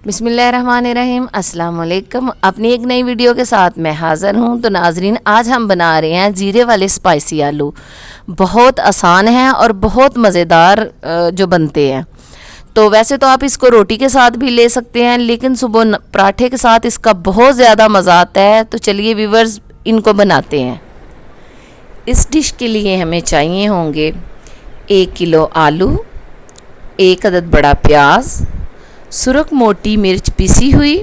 बिस्मिल्लाहिर्रहमानिर्रहीम, अस्सलाम वालेकुम। अपनी एक नई वीडियो के साथ मैं हाज़िर हूँ। तो नाजरीन, आज हम बना रहे हैं जीरे वाले स्पाइसी आलू। बहुत आसान है और बहुत मज़ेदार जो बनते हैं। तो वैसे तो आप इसको रोटी के साथ भी ले सकते हैं, लेकिन सुबह पराठे के साथ इसका बहुत ज़्यादा मज़ा आता है। तो चलिए व्यूवर्स, इनको बनाते हैं। इस डिश के लिए हमें चाहिए होंगे 1 किलो आलू, 1 अदद बड़ा प्याज, सुरख मोटी मिर्च पिसी हुई,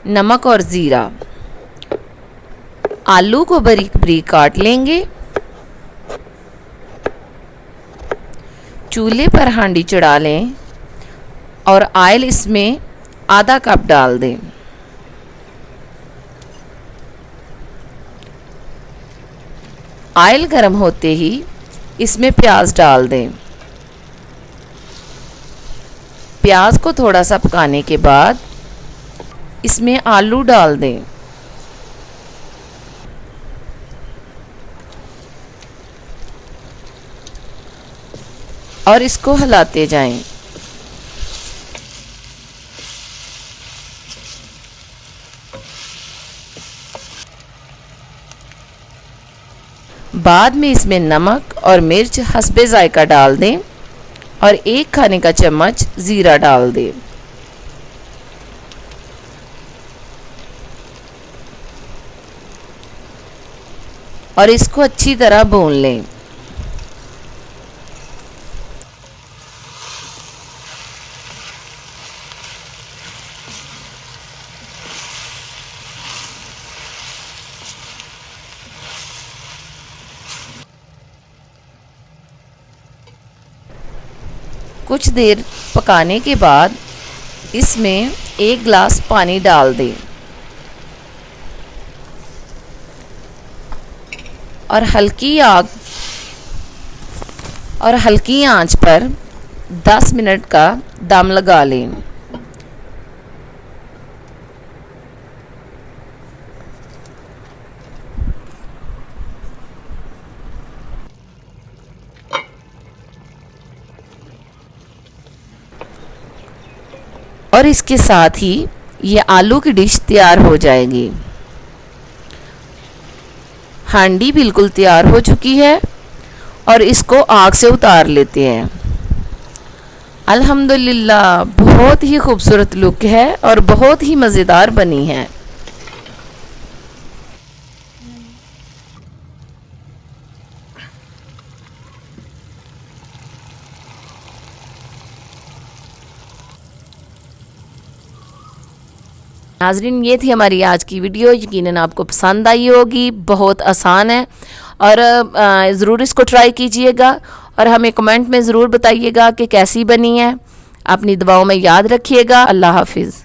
नमक और ज़ीरा। आलू को बारीक बारीक काट लेंगे। चूल्हे पर हांडी चढ़ा लें और ऑयल इसमें आधा कप डाल दें। ऑयल गर्म होते ही इसमें प्याज डाल दें। प्याज को थोड़ा सा पकाने के बाद इसमें आलू डाल दें। और इसको हिलाते जाएं। बाद में इसमें नमक और मिर्च हस्बे जायका डाल दें और 1 खाने का चम्मच ज़ीरा डाल दें। और इसको अच्छी तरह भून लें। कुछ देर पकाने के बाद इसमें 1 गिलास पानी डाल दें और हल्की आंच पर 10 मिनट का दम लगा लें। और इसके साथ ही ये आलू की डिश तैयार हो जाएगी। हांडी बिल्कुल तैयार हो चुकी है और इसको आग से उतार लेते हैं। अल्हम्दुलिल्लाह, बहुत ही खूबसूरत लुक है और बहुत ही मज़ेदार बनी है। नाज़रीन, ये थी हमारी आज की वीडियो। यकीनन आपको पसंद आई होगी। बहुत आसान है और ज़रूर इसको ट्राई कीजिएगा और हमें कमेंट में ज़रूर बताइएगा कि कैसी बनी है। अपनी दुआओं में याद रखिएगा। अल्लाह हाफिज़।